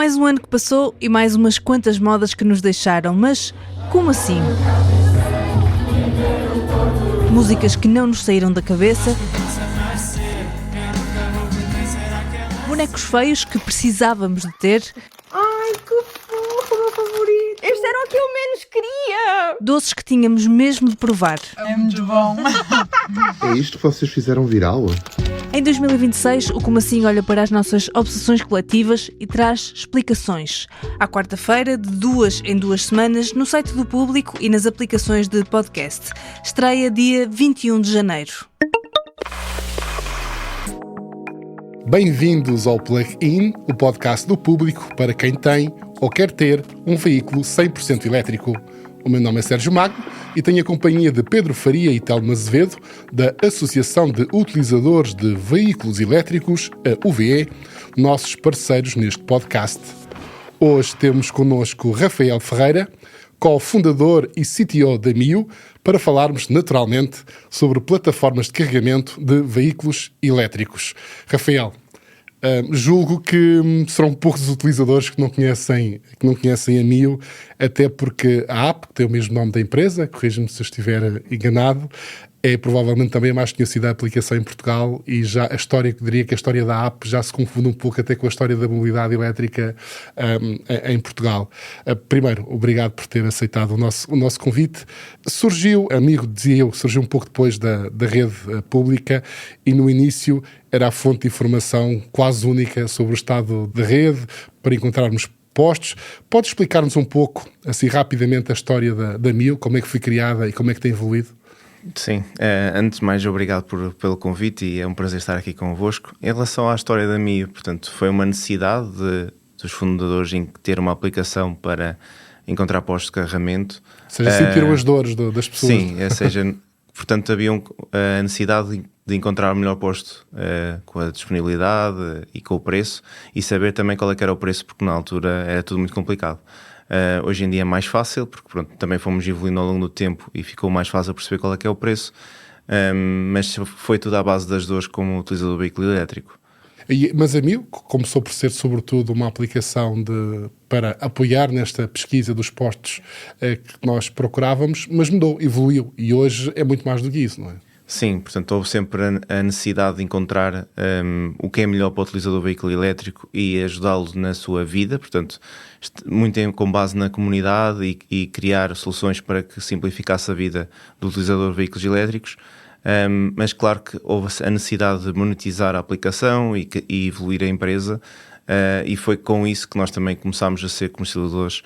Mais um ano que passou e mais umas quantas modas que nos deixaram, mas como assim? Músicas que não nos saíram da cabeça, bonecos feios que precisávamos de ter, Ai, que fofo, o meu favorito! Este era o que eu menos queria! doces que tínhamos mesmo de provar. É muito bom! É isto que vocês fizeram viral? Em 2026, o Como Assim olha para as nossas obsessões coletivas e traz explicações. À quarta-feira, de 2 em 2 semanas, no site do Público e nas aplicações de podcast. Estreia dia 21 de janeiro. Bem-vindos ao Plug-in, o podcast do Público para quem tem ou quer ter um veículo 100% elétrico. O meu nome é Sérgio Magno e tenho a companhia de Pedro Faria e Telmo Azevedo, da Associação de Utilizadores de Veículos Elétricos, a UVE, nossos parceiros neste podcast. Hoje temos connosco Rafael Ferreira, co-fundador e CTO da Mio, para falarmos naturalmente sobre plataformas de carregamento de veículos elétricos. Rafael, julgo que serão poucos os utilizadores que não conhecem a Mio, até porque a app, que tem o mesmo nome da empresa, corrija-me se eu estiver enganado, é provavelmente também a mais conhecida aplicação em Portugal e já diria que a história da app já se confunde um pouco até com a história da mobilidade elétrica em Portugal. Primeiro, obrigado por ter aceitado o nosso convite. Surgiu um pouco depois da rede pública e no início era a fonte de informação quase única sobre o estado da rede, para encontrarmos postos. Pode explicar-nos um pouco, assim rapidamente, a história da Mio, como é que foi criada e como é que tem evoluído? Sim, antes de mais obrigado pelo convite e é um prazer estar aqui convosco. Em relação à história da Mio, portanto, foi uma necessidade dos fundadores em ter uma aplicação para encontrar postos de carregamento. Ou seja, sentiram as dores das pessoas. Sim, ou seja, portanto havia a necessidade de encontrar o melhor posto com a disponibilidade e com o preço e saber também qual é que era o preço, porque na altura era tudo muito complicado. Hoje em dia é mais fácil, porque pronto, também fomos evoluindo ao longo do tempo e ficou mais fácil perceber qual é que é o preço, mas foi tudo à base das dores como utilizador do veículo elétrico. Mas a Mio começou por ser sobretudo uma aplicação para apoiar nesta pesquisa dos postos que nós procurávamos, mas mudou, evoluiu e hoje é muito mais do que isso, não é? Sim, portanto houve sempre a necessidade de encontrar o que é melhor para o utilizador do veículo elétrico e ajudá-lo na sua vida, portanto muito com base na comunidade e criar soluções para que simplificasse a vida do utilizador de veículos elétricos, mas claro que houve a necessidade de monetizar a aplicação e evoluir a empresa e foi com isso que nós também começámos a ser comercializadores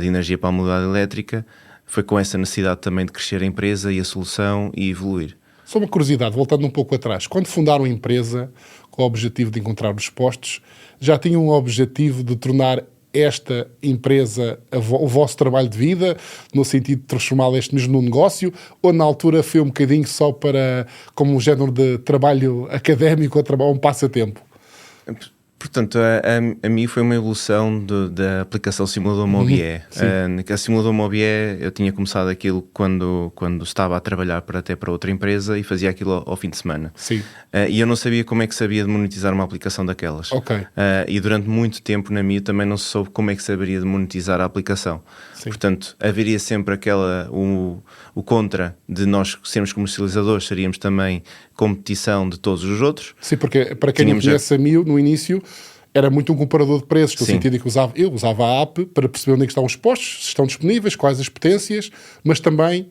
de energia para a mobilidade elétrica, foi com essa necessidade também de crescer a empresa e a solução e evoluir. Só uma curiosidade, voltando um pouco atrás, quando fundaram a empresa com o objetivo de encontrar os postos, já tinham o objetivo de tornar esta empresa o vosso trabalho de vida, no sentido de transformá-la este mesmo num negócio, ou na altura foi um bocadinho só como um género de trabalho académico ou um passatempo? Portanto, a mim foi uma evolução da aplicação Simulador Mobié. A Simulador Mobié, eu tinha começado aquilo quando estava a trabalhar até para outra empresa e fazia aquilo ao fim de semana. Sim. E eu não sabia como é que sabia de monetizar uma aplicação daquelas. Ok. E durante muito tempo na minha também não se soube como é que saberia de monetizar a aplicação. Sim. Portanto, haveria sempre o contra de nós sermos comercializadores, seríamos também competição de todos os outros. Sim, porque para quem não conhece a Mio, no início era muito um comparador de preços, no sentido em que eu usava a app para perceber onde é que estão os postos, se estão disponíveis, quais as potências, mas também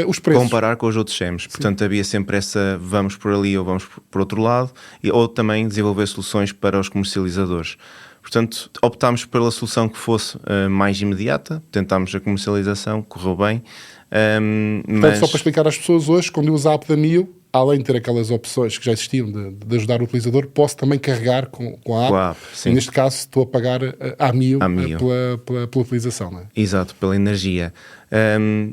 os preços. Comparar com os outros SEMs. Portanto, havia sempre essa vamos por ali ou vamos por outro lado, ou também desenvolver soluções para os comercializadores. Portanto, optámos pela solução que fosse mais imediata, tentámos a comercialização, correu bem. Portanto, só para explicar às pessoas hoje, quando eu uso a app da Mio, além de ter aquelas opções que já existiam de ajudar o utilizador, posso também carregar com a app. E neste caso estou a pagar à Mio pela utilização, não é? Exato, pela energia.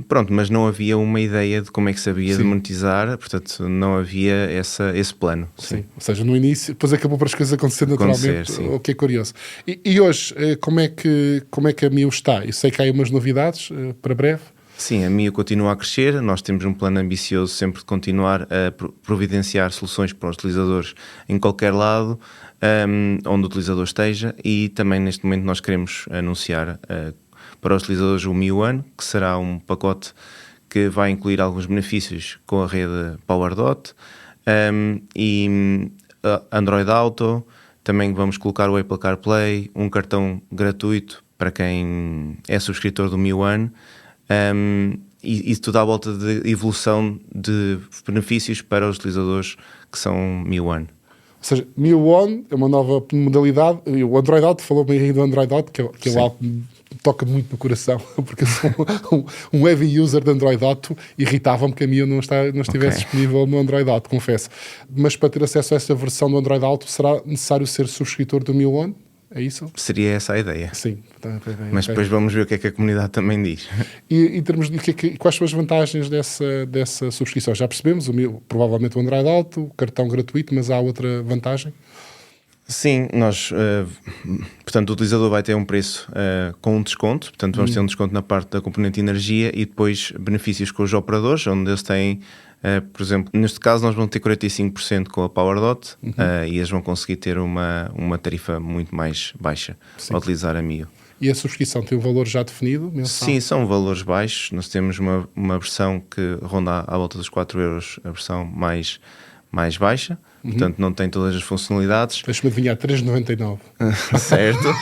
Pronto, mas não havia uma ideia de como é que sabia de monetizar, portanto não havia esse plano. Sim. Ou seja, no início, depois acabou para as coisas acontecer naturalmente, o que é curioso. E hoje, como é que a Mio está? Eu sei que há aí umas novidades para breve. Sim, a Mio continua a crescer, nós temos um plano ambicioso sempre de continuar a providenciar soluções para os utilizadores em qualquer lado, onde o utilizador esteja, e também neste momento nós queremos anunciar para os utilizadores o Mi One, que será um pacote que vai incluir alguns benefícios com a rede PowerDot e Android Auto. Também vamos colocar o Apple CarPlay, um cartão gratuito para quem é subscritor do Mi One, e tudo à volta de evolução de benefícios para os utilizadores que são Mi One. Ou seja, Mi One é uma nova modalidade. O Android Auto, falou-me aí do Android Auto, que é algo que me toca muito no coração, porque eu sou um heavy user de Android Auto. Irritava-me que a minha não estivesse disponível no Android Auto, confesso. Mas para ter acesso a essa versão do Android Auto, será necessário ser subscritor do Mi One? É isso? Seria essa a ideia. Sim. Mas depois vamos ver o que é que a comunidade também diz. E em termos de quais são as vantagens dessa subscrição? Já percebemos, provavelmente o Android Auto, o cartão gratuito, mas há outra vantagem? Sim, portanto, o utilizador vai ter um preço com um desconto, portanto vamos ter um desconto na parte da componente de energia e depois benefícios com os operadores, onde eles têm, por exemplo, neste caso nós vamos ter 45% com a PowerDot e eles vão conseguir ter uma tarifa muito mais baixa ao utilizar a Mio. E a subscrição tem um valor já definido? Mensal? Sim, são valores baixos. Nós temos uma versão que ronda à volta dos 4 euros, a versão mais baixa. Portanto, não tem todas as funcionalidades. Deixa-me adivinhar, 3,99. Certo.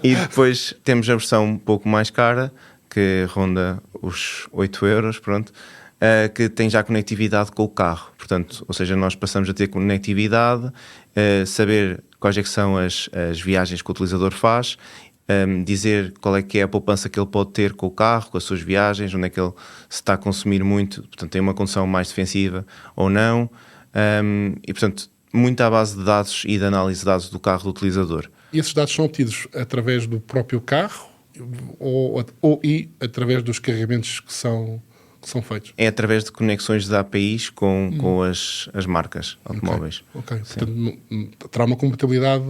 E depois temos a versão um pouco mais cara, que ronda os 8 euros, pronto, que tem já conectividade com o carro. Portanto, ou seja, nós passamos a ter conectividade, saber quais é que são as viagens que o utilizador faz, dizer qual é que é a poupança que ele pode ter com o carro, com as suas viagens, onde é que ele se está a consumir muito, portanto tem uma condução mais defensiva ou não, e portanto muito à base de dados e de análise de dados do carro do utilizador. E esses dados são obtidos através do próprio carro ou através dos carregamentos que são feitos? É através de conexões de APIs com as marcas automóveis. Ok. Portanto, terá uma compatibilidade.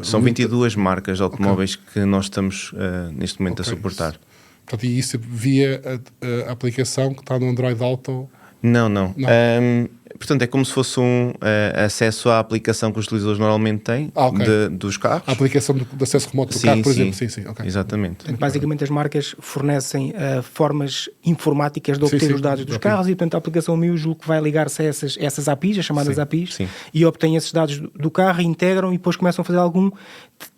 São 22 marcas de automóveis que nós estamos neste momento a suportar. Portanto, e isso via a aplicação que está no Android Auto? Não. Portanto, é como se fosse um acesso à aplicação que os utilizadores normalmente têm dos carros. A aplicação de acesso remoto do carro, por exemplo. Sim. Okay. Exatamente. Portanto, basicamente as marcas fornecem formas informáticas de obter os dados dos carros e, portanto, a aplicação Mio julgo que vai ligar-se a essas APIs, as chamadas APIs, e obtém esses dados do carro, integram e depois começam a fazer algum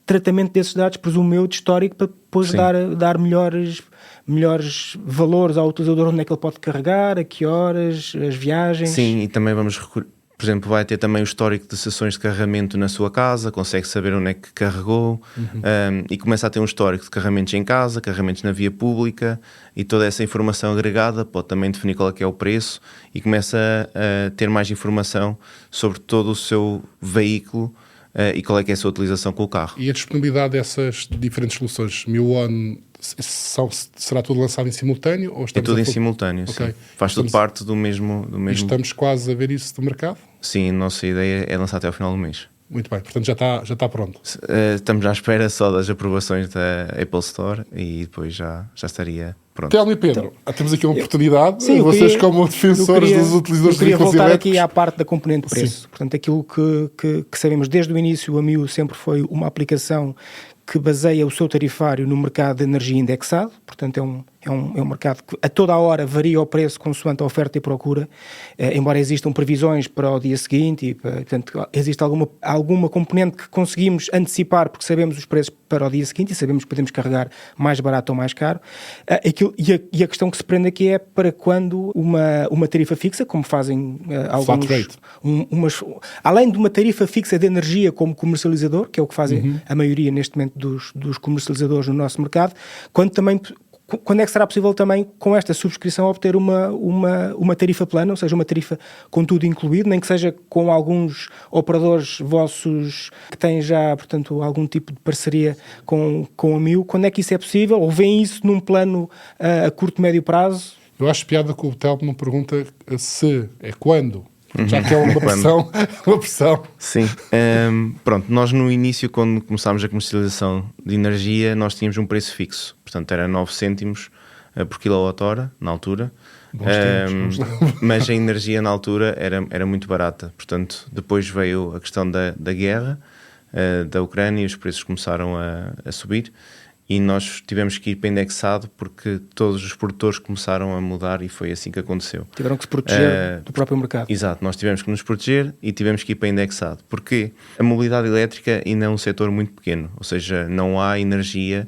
tratamento desses dados, presumo eu, de histórico, para depois dar melhores valores ao utilizador, onde é que ele pode carregar, a que horas, as viagens. Sim, e também vamos, por exemplo, vai ter também o histórico de sessões de carregamento na sua casa, consegue saber onde é que carregou, e começa a ter um histórico de carregamentos em casa, carregamentos na via pública, e toda essa informação agregada pode também definir qual é que é o preço e começa a ter mais informação sobre todo o seu veículo e qual é que é a sua utilização com o carro. E a disponibilidade dessas diferentes soluções, Mi One, será tudo lançado em simultâneo? Ou é tudo em simultâneo, sim. Faz tudo parte do mesmo... E estamos quase a ver isso do mercado? Sim, a nossa ideia é lançar até ao final do mês. Muito bem, portanto já está pronto. Estamos à espera só das aprovações da Apple Store e depois já estaria pronto. Telmo e Pedro, temos aqui uma oportunidade. Sim, vocês como defensores dos utilizadores de veículos elétricos. Eu queria voltar aqui à parte da componente de preço. Sim. Portanto, aquilo que sabemos desde o início, a Mio sempre foi uma aplicação que baseia o seu tarifário no mercado de energia indexado, portanto é um mercado que a toda a hora varia o preço consoante a oferta e procura, embora existam previsões para o dia seguinte e, portanto, existe alguma componente que conseguimos antecipar porque sabemos os preços para o dia seguinte e sabemos que podemos carregar mais barato ou mais caro. E a questão que se prende aqui é para quando uma tarifa fixa, como fazem alguns... Flat rate. Além de uma tarifa fixa de energia como comercializador, que é o que fazem a maioria neste momento dos comercializadores no nosso mercado, quando é que será possível também, com esta subscrição, obter uma tarifa plana, ou seja, uma tarifa com tudo incluído, nem que seja com alguns operadores vossos que têm já, portanto, algum tipo de parceria com a Mio? Quando é que isso é possível? Ou veem isso num plano a curto e médio prazo? Eu acho piada que o Telmo me pergunta se é quando. Já que é uma pressão. Sim. Pronto, nós no início, quando começámos a comercialização de energia, nós tínhamos um preço fixo. Portanto, era 9 cêntimos por kWh, na altura. Bons tempos. Mas a energia na altura era muito barata. Portanto, depois veio a questão da guerra da Ucrânia e os preços começaram a subir e nós tivemos que ir para indexado porque todos os produtores começaram a mudar e foi assim que aconteceu. Tiveram que se proteger do próprio mercado. Exato, nós tivemos que nos proteger e tivemos que ir para indexado. Porque a mobilidade elétrica ainda é um setor muito pequeno, ou seja, não há energia,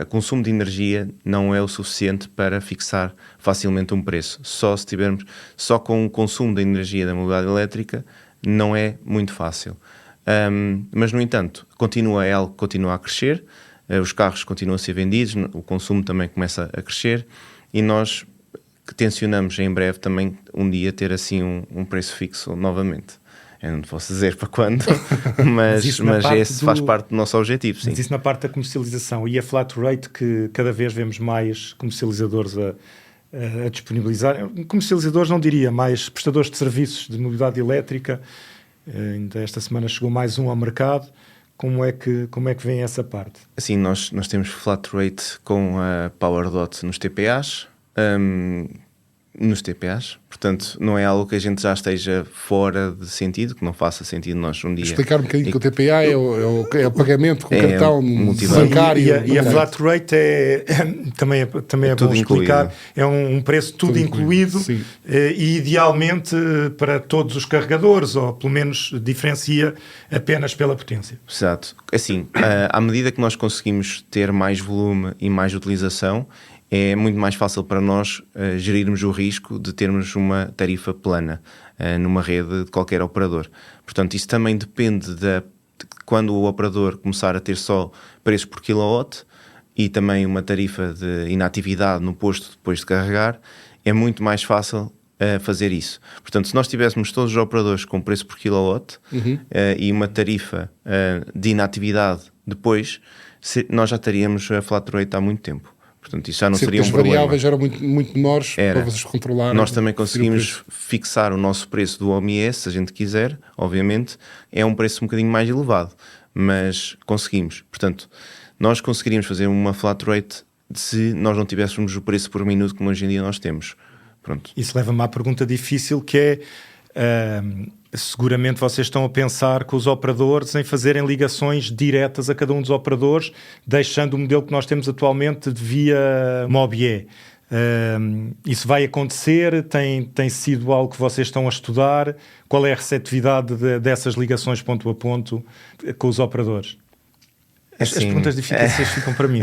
o consumo de energia não é o suficiente para fixar facilmente um preço. Só com o consumo da energia da mobilidade elétrica não é muito fácil. Mas, no entanto, é algo que continua a crescer, os carros continuam a ser vendidos, o consumo também começa a crescer e nós que tencionamos em breve também um dia ter assim um preço fixo novamente. Eu não te posso dizer para quando, mas esse faz parte do nosso objetivo. Sim. Mas isso na parte da comercialização e a flat rate, que cada vez vemos mais comercializadores a disponibilizar. Comercializadores não diria, mais prestadores de serviços de mobilidade elétrica. Ainda esta semana chegou mais um ao mercado. Como é que vem essa parte? Assim, nós temos flat rate com a PowerDot nos TPAs. Portanto, não é algo que a gente já esteja fora de sentido, que não faça sentido nós um dia... Explicar um bocadinho que o TPA é o pagamento com cartão bancário. E a flat rate também é bom explicar, é um preço tudo incluído e idealmente para todos os carregadores, ou pelo menos diferencia apenas pela potência. Exato. Assim, à medida que nós conseguimos ter mais volume e mais utilização, é muito mais fácil para nós gerirmos o risco de termos uma tarifa plana numa rede de qualquer operador. Portanto, isso também depende de quando o operador começar a ter só preços por kilowatt e também uma tarifa de inatividade no posto depois de carregar, é muito mais fácil fazer isso. Portanto, se nós tivéssemos todos os operadores com preço por kilowatt e uma tarifa de inatividade depois, nós já teríamos a flat rate há muito tempo. Portanto, isso já não seria um problema. As variáveis eram muito menores para vocês controlarem. Nós também conseguimos fixar o nosso preço do OMS, se a gente quiser, obviamente. É um preço um bocadinho mais elevado, mas conseguimos. Portanto, nós conseguiríamos fazer uma flat rate se nós não tivéssemos o preço por minuto como hoje em dia nós temos. Pronto. Isso leva-me à pergunta difícil que é... seguramente vocês estão a pensar com os operadores em fazerem ligações diretas a cada um dos operadores, deixando o modelo que nós temos atualmente de via MOBIE. Isso vai acontecer? Tem sido algo que vocês estão a estudar? Qual é a receptividade dessas ligações ponto a ponto com os operadores? As perguntas difíceis ficam para mim,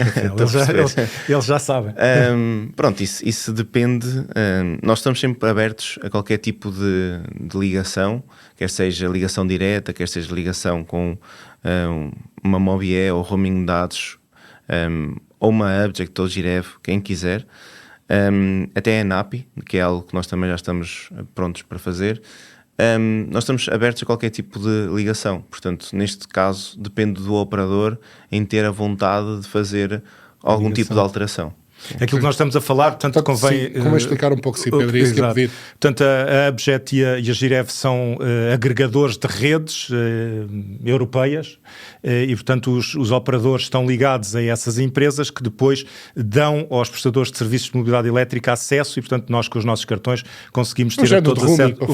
eles já sabem. Pronto, isso depende. Nós estamos sempre abertos a qualquer tipo de ligação, quer seja ligação direta, quer seja ligação com uma MOBIE ou roaming de dados, ou uma Abject ou Girev, quem quiser. Até a NAPI, que é algo que nós também já estamos prontos para fazer. Nós estamos abertos a qualquer tipo de ligação. Portanto, neste caso, depende do operador em ter a vontade de fazer algum tipo de alteração. Aquilo que nós estamos a falar, portanto, convém... Como explicar um pouco, sim, Pedro, isso que eu pedi. Portanto, a Abjet e a Girev são agregadores de redes europeias e, portanto, os operadores estão ligados a essas empresas que depois dão aos prestadores de serviços de mobilidade elétrica acesso e, portanto, nós com os nossos cartões conseguimos ter a todos acesso ao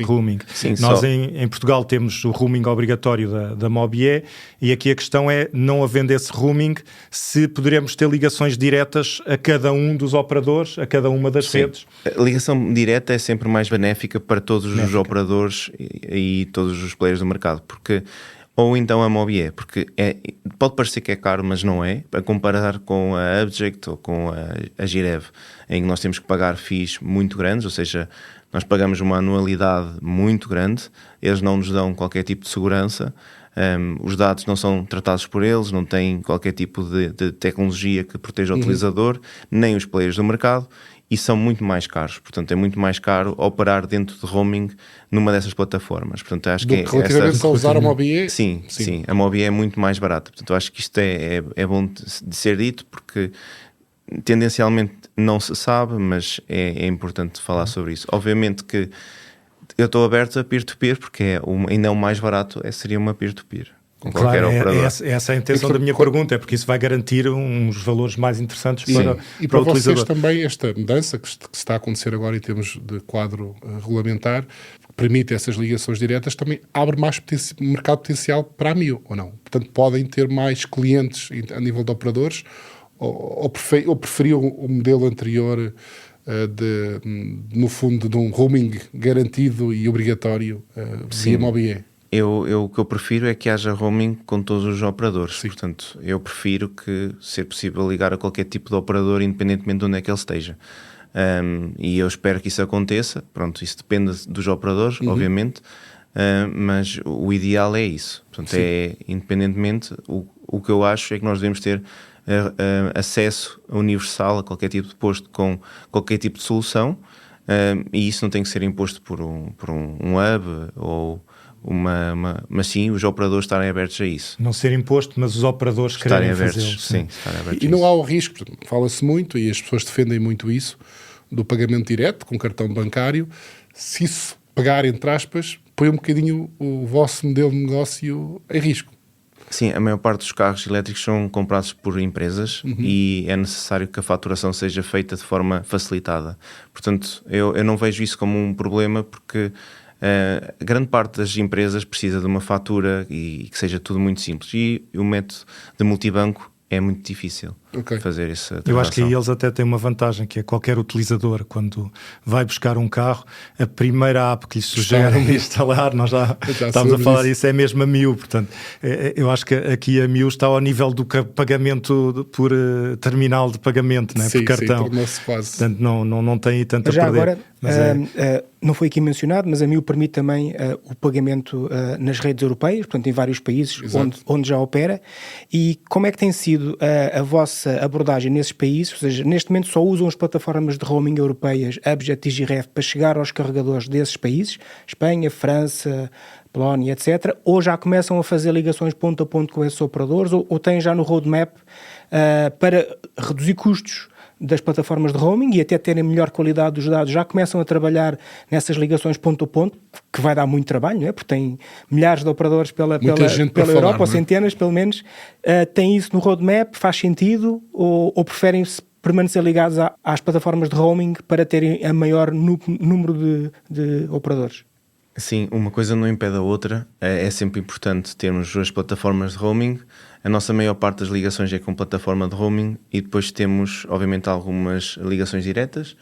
roaming. Sim, nós em Portugal temos o roaming obrigatório da MOBIE e aqui a questão é, não havendo esse roaming, se poderemos ter ligações diretas a cada um dos operadores, a cada uma das redes. A ligação direta é sempre mais benéfica para todos os operadores e todos os players do mercado, porque ou então a MOBIE, porque pode parecer que é caro, mas não é, a comparar com a Abject ou com a Girev, em que nós temos que pagar fees muito grandes, ou seja, nós pagamos uma anualidade muito grande, eles não nos dão qualquer tipo de segurança, os dados não são tratados por eles, não têm qualquer tipo de tecnologia que proteja o utilizador, nem os players do mercado, e são muito mais caros. Portanto, é muito mais caro operar dentro de roaming numa dessas plataformas. Portanto, acho que relativamente a usar a MOBIE? Sim, a MOBIE é muito mais barata. Portanto, acho que isto é bom de ser dito, porque tendencialmente não se sabe, mas é importante falar sobre isso. Obviamente que eu estou aberto a peer-to-peer, porque ainda é o mais barato, seria uma peer-to-peer. com qualquer operador. Essa é a intenção da minha pergunta, é porque isso vai garantir uns valores mais interessantes para para o utilizador. vocês também esta mudança que está a acontecer agora em termos de quadro regulamentar, que permite essas ligações diretas, também abre mais mercado potencial para a MIO, ou não? Portanto, podem ter mais clientes a nível de operadores, ou preferiam o modelo anterior no fundo, de um roaming garantido e obrigatório via MobiE? O que eu prefiro é que haja roaming com todos os operadores. Sim. Portanto, eu prefiro que ser possível ligar a qualquer tipo de operador, independentemente de onde é que ele esteja. E eu espero que isso aconteça. Pronto, isso depende dos operadores, obviamente, mas o ideal é isso. Portanto, independentemente, o que eu acho é que nós devemos ter acesso universal a qualquer tipo de posto com qualquer tipo de solução, e isso não tem que ser imposto por um hub ou mas sim os operadores estarem abertos a isso. Não ser imposto, mas os operadores estarem querem abertos, fazê-lo. sim, estarem abertos. E não há o risco, fala-se muito e as pessoas defendem muito isso, do pagamento direto com cartão bancário. Se isso pegar, entre aspas, põe um bocadinho o vosso modelo de negócio em risco. Sim, a maior parte dos carros elétricos são comprados por empresas e é necessário que a faturação seja feita de forma facilitada. Portanto, eu não vejo isso como um problema, porque grande parte das empresas precisa de uma fatura e que seja tudo muito simples. E o método de multibanco é muito difícil fazer essa transação. Eu acho que aí eles até têm uma vantagem, que é qualquer utilizador, quando vai buscar um carro, a primeira app que lhe sugerem instalar, nós já estamos a falar isso, é mesmo a MIO. Portanto, eu acho que aqui a MIO está ao nível do pagamento por terminal de pagamento, né? Por cartão. Sim, tornou-se quase. Portanto, não tem tanto a já perder. Agora, não foi aqui mencionado, mas a MIO permite também o pagamento nas redes europeias, portanto em vários países onde já opera. E como é que tem sido a vossa abordagem nesses países? Ou seja, neste momento só usam as plataformas de roaming europeias, Abjet e Giref, para chegar aos carregadores desses países, Espanha, França, Polónia, etc. Ou já começam a fazer ligações ponto a ponto com esses operadores, ou têm já no roadmap para reduzir custos das plataformas de roaming e até terem melhor qualidade dos dados, já começam a trabalhar nessas ligações ponto a ponto, que vai dar muito trabalho, não é? Porque tem milhares de operadores pela Europa, ou centenas pelo menos. Tem isso no roadmap? Faz sentido? Ou preferem permanecer ligados às plataformas de roaming para terem a maior número de operadores? Sim, uma coisa não impede a outra. É sempre importante termos as plataformas de roaming. A nossa maior parte das ligações é com plataforma de roaming e depois temos, obviamente, algumas ligações diretas,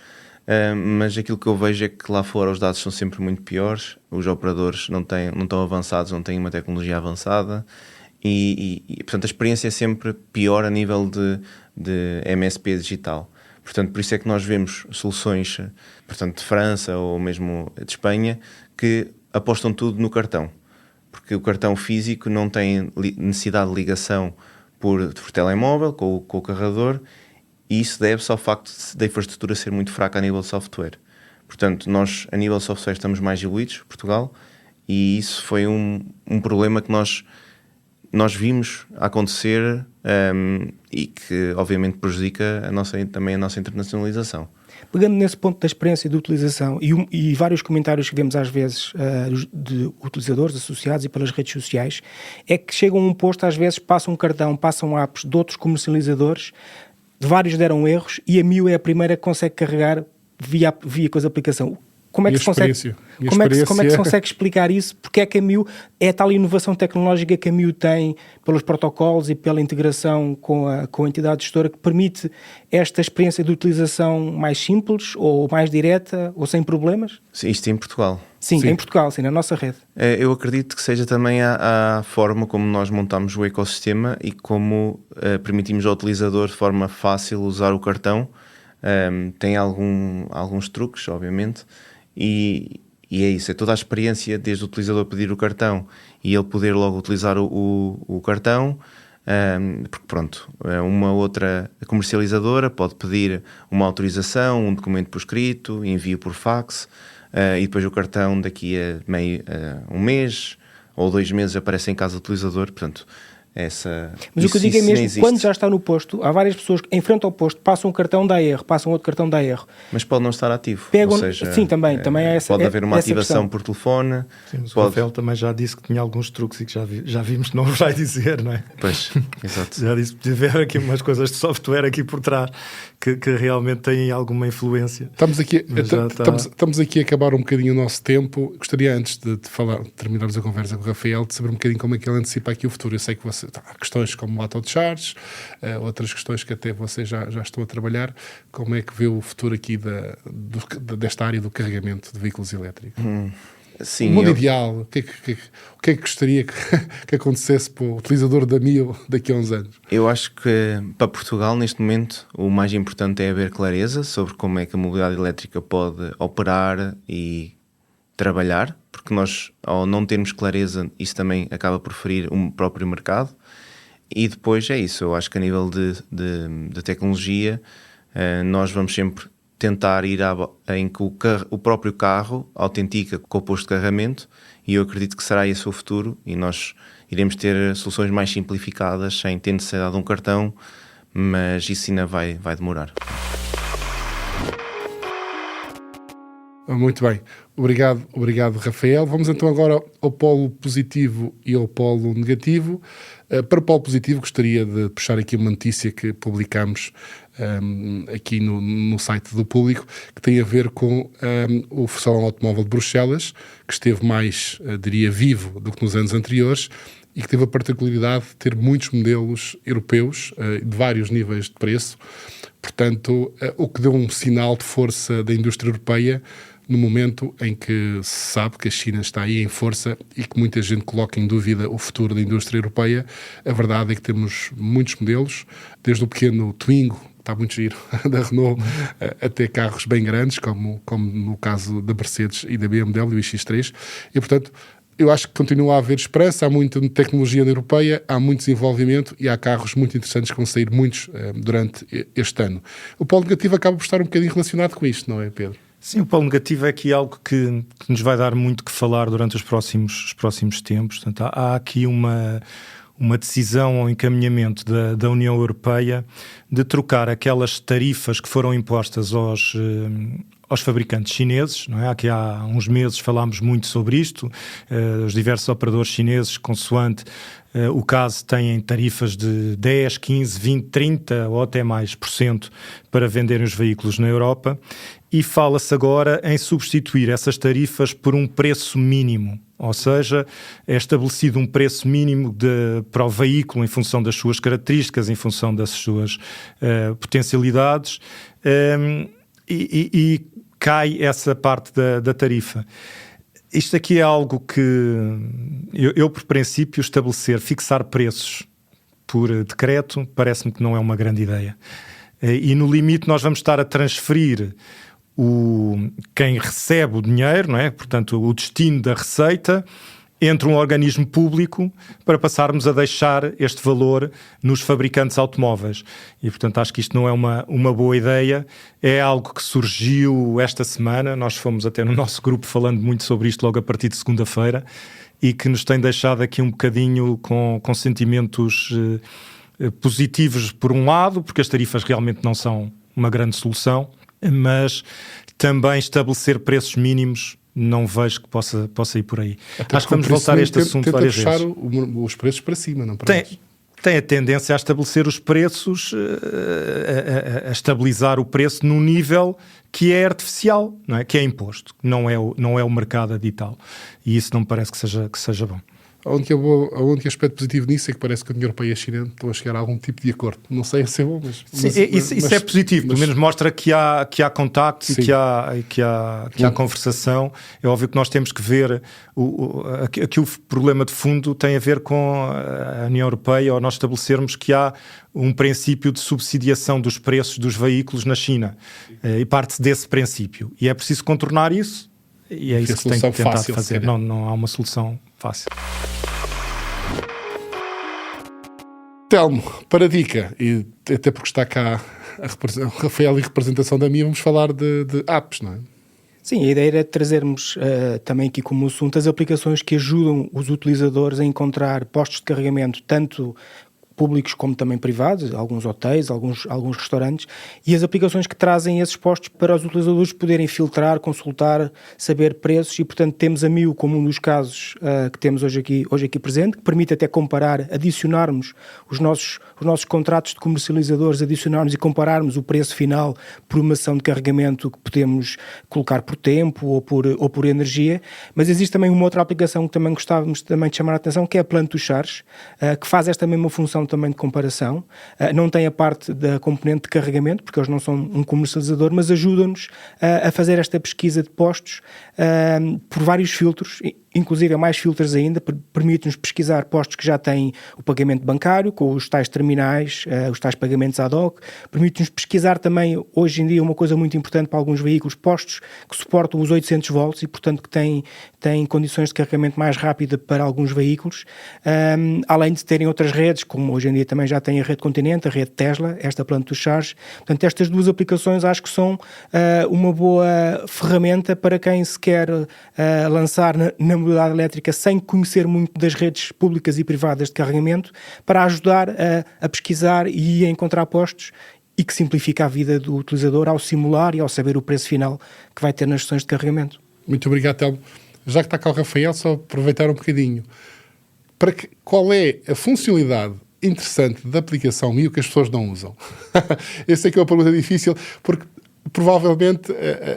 mas aquilo que eu vejo é que lá fora os dados são sempre muito piores, os operadores não estão avançados, não têm uma tecnologia avançada e portanto, a experiência é sempre pior a nível de MSP digital. Portanto, por isso é que nós vemos soluções, portanto, de França ou mesmo de Espanha, que apostam tudo no cartão, porque o cartão físico não tem necessidade de ligação por telemóvel com o carregador, e isso deve-se ao facto da infraestrutura ser muito fraca a nível de software. Portanto, nós a nível de software estamos mais evoluídos, Portugal, e isso foi um problema que nós vimos acontecer e que obviamente prejudica também a nossa internacionalização. Pegando nesse ponto da experiência de utilização e vários comentários que vemos às vezes de utilizadores associados e pelas redes sociais, é que chegam a um posto, às vezes passam um cartão, passam apps de outros comercializadores, vários deram erros e a MIO é a primeira que consegue carregar via com a aplicação. Como é que se consegue explicar isso? Porque é que a MIO é a tal inovação tecnológica que a MIO tem pelos protocolos e pela integração com a entidade gestora que permite esta experiência de utilização mais simples ou mais direta ou sem problemas? Sim, isto em Portugal. Sim, em Portugal, sim, na nossa rede. Eu acredito que seja também a forma como nós montamos o ecossistema e como permitimos ao utilizador de forma fácil usar o cartão. Tem alguns truques, obviamente, e é isso, é toda a experiência desde o utilizador pedir o cartão e ele poder logo utilizar o cartão, porque pronto, uma outra comercializadora pode pedir uma autorização, um documento por escrito, envio por fax, e depois o cartão daqui a um mês ou 2 meses aparece em casa do utilizador. Portanto, essa... Mas o que eu digo é mesmo, quando já está no posto, há várias pessoas que em frente ao posto passam um cartão da AR, passam outro cartão da AR. Mas pode não estar ativo. Pegam, ou seja, sim, também é essa. Pode haver uma ativação questão por telefone. Sim, mas o Rafael também já disse que tinha alguns truques e que já vimos que não vai dizer, não é? Pois, exato. Já disse que tiver aqui umas coisas de software aqui por trás que realmente têm alguma influência. Estamos aqui a acabar um bocadinho o nosso tempo. Gostaria, antes de terminarmos a conversa com o Rafael, de saber um bocadinho como é que ele antecipa aqui o futuro. Eu sei que há questões como o auto-charge, outras questões que até vocês já estão a trabalhar. Como é que vê o futuro aqui desta área do carregamento de veículos elétricos? Sim, o mundo ideal, o que é que gostaria que acontecesse para o utilizador da Mio daqui a uns anos? Eu acho que para Portugal, neste momento, o mais importante é haver clareza sobre como é que a mobilidade elétrica pode operar e trabalhar, porque nós, ao não termos clareza, isso também acaba por ferir o próprio mercado. E depois é isso, eu acho que a nível de tecnologia, nós vamos sempre tentar ir em que o próprio carro autentica com o posto de carregamento, e eu acredito que será esse o futuro, e nós iremos ter soluções mais simplificadas sem ter necessidade de um cartão, mas isso ainda vai demorar. Muito bem, obrigado Rafael. Vamos então agora ao polo positivo e ao polo negativo. Para o polo positivo, gostaria de puxar aqui uma notícia que publicámos aqui no site do Público, que tem a ver com o Salão Automóvel de Bruxelas, que esteve mais, diria, vivo do que nos anos anteriores, e que teve a particularidade de ter muitos modelos europeus de vários níveis de preço. Portanto, o que deu um sinal de força da indústria europeia no momento em que se sabe que a China está aí em força e que muita gente coloca em dúvida o futuro da indústria europeia. A verdade é que temos muitos modelos, desde o pequeno Twingo, está muito giro, da Renault, até carros bem grandes, como no caso da Mercedes e da BMW, o X3. E, portanto, eu acho que continua a haver esperança, há muita tecnologia europeia, há muito desenvolvimento e há carros muito interessantes que vão sair muitos durante este ano. O polo negativo acaba por estar um bocadinho relacionado com isto, não é, Pedro? Sim, o polo negativo é aqui algo que nos vai dar muito que falar durante os próximos tempos. Portanto, há aqui uma decisão ou encaminhamento da União Europeia de trocar aquelas tarifas que foram impostas aos fabricantes chineses, não é? Aqui há uns meses falámos muito sobre isto, os diversos operadores chineses, consoante o caso, têm tarifas de 10, 15, 20, 30 ou até mais % para venderem os veículos na Europa, e fala-se agora em substituir essas tarifas por um preço mínimo, ou seja, é estabelecido um preço mínimo para o veículo em função das suas características, em função das suas potencialidades, e cai essa parte da tarifa. Isto aqui é algo que eu por princípio, fixar preços por decreto, parece-me que não é uma grande ideia. E no limite nós vamos estar a transferir quem recebe o dinheiro, não é? Portanto, o destino da receita, entre um organismo público para passarmos a deixar este valor nos fabricantes automóveis. E, portanto, acho que isto não é uma boa ideia. É algo que surgiu esta semana. Nós fomos até no nosso grupo falando muito sobre isto logo a partir de segunda-feira, e que nos tem deixado aqui um bocadinho com sentimentos positivos por um lado, porque as tarifas realmente não são uma grande solução, mas também estabelecer preços mínimos não vejo que possa ir por aí. Até acho que vamos voltar a este assunto várias vezes. Tenta puxar os preços para cima, não para baixo. Tem a tendência a estabelecer os preços, a estabilizar o preço num nível que é artificial, não é? Que é imposto, não é o mercado a ditá-lo. E isso não me parece que seja bom. O único aspecto positivo nisso é que parece que a União Europeia e a China estão a chegar a algum tipo de acordo. Não sei se é bom, mas... Isso é positivo, pelo menos mostra que há contacto e que há conversação. É óbvio que nós temos que ver... Aqui o problema de fundo tem a ver com a União Europeia, ou nós estabelecermos que há um princípio de subsidiação dos preços dos veículos na China. E parte desse princípio. E é preciso contornar isso. E é isso que tem que tentar fazer. Não há uma solução fácil. Telmo, para a dica, e até porque está cá o Rafael em representação da minha, vamos falar de apps, não é? Sim, a ideia era trazermos também aqui como assunto as aplicações que ajudam os utilizadores a encontrar postos de carregamento, tanto públicos como também privados, alguns hotéis, alguns restaurantes, e as aplicações que trazem esses postos para os utilizadores poderem filtrar, consultar, saber preços, e portanto temos a Mio como um dos casos que temos hoje aqui presente, que permite até comparar, adicionarmos os nossos contratos de comercializadores, adicionarmos e compararmos o preço final por uma ação de carregamento que podemos colocar por tempo ou por energia. Mas existe também uma outra aplicação que também gostávamos também de chamar a atenção, que é a Plan to Charge, que faz esta mesma função também de comparação. Não tem a parte da componente de carregamento, porque eles não são um comercializador, mas ajudam-nos a fazer esta pesquisa de postos por vários filtros, inclusive é mais filtros ainda, permite-nos pesquisar postos que já têm o pagamento bancário, com os tais terminais, os tais pagamentos ad hoc, permite-nos pesquisar também, hoje em dia, uma coisa muito importante para alguns veículos, postos que suportam os 800 volts e, portanto, que têm condições de carregamento mais rápida para alguns veículos, além de terem outras redes, como hoje em dia também já tem a rede Continente, a rede Tesla, esta Plan to Charge. Portanto, estas duas aplicações acho que são uma boa ferramenta para quem se quer lançar na mobilidade elétrica sem conhecer muito das redes públicas e privadas de carregamento, para ajudar a pesquisar e a encontrar postos, e que simplifica a vida do utilizador ao simular e ao saber o preço final que vai ter nas sessões de carregamento. Muito obrigado, Telmo. Já que está cá o Rafael, só aproveitar um bocadinho. Qual é a funcionalidade interessante da aplicação Mio que as pessoas não usam? Eu sei que é uma pergunta difícil, porque provavelmente,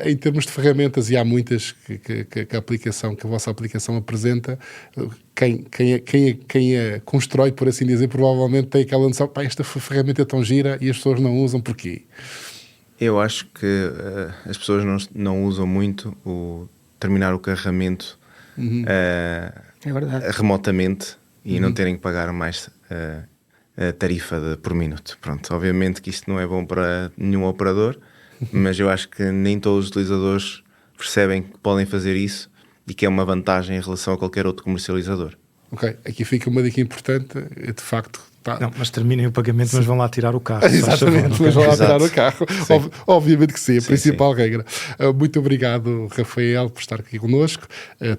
em termos de ferramentas, e há muitas que a vossa aplicação apresenta, quem a constrói, por assim dizer, provavelmente tem aquela noção, esta ferramenta é tão gira e as pessoas não usam, porquê? Eu acho que as pessoas não usam muito terminar o carregamento remotamente e não terem que pagar mais a tarifa por minuto. Pronto, obviamente que isto não é bom para nenhum operador, mas eu acho que nem todos os utilizadores percebem que podem fazer isso e que é uma vantagem em relação a qualquer outro comercializador. Ok, aqui fica uma dica importante, de facto. Não, mas terminem o pagamento, mas vão lá tirar o carro. Exatamente, mas vão lá tirar o carro. Obviamente que sim, a principal sim. regra. Muito obrigado, Rafael, por estar aqui connosco.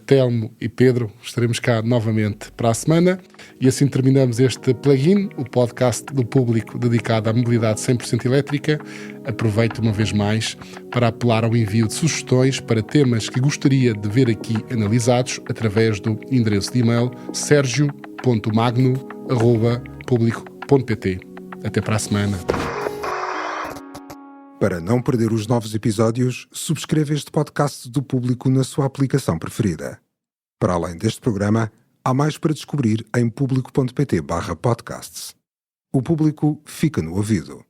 Telmo e Pedro, estaremos cá novamente para a semana. E assim terminamos este plugin, o podcast do Público dedicado à mobilidade 100% elétrica. Aproveito uma vez mais para apelar ao envio de sugestões para temas que gostaria de ver aqui analisados através do endereço de e-mail sergio.magno@publico.pt. Até para a semana. Para não perder os novos episódios, subscreva este podcast do Público na sua aplicação preferida. Para além deste programa, há mais para descobrir em publico.pt/podcasts. O Público fica no ouvido.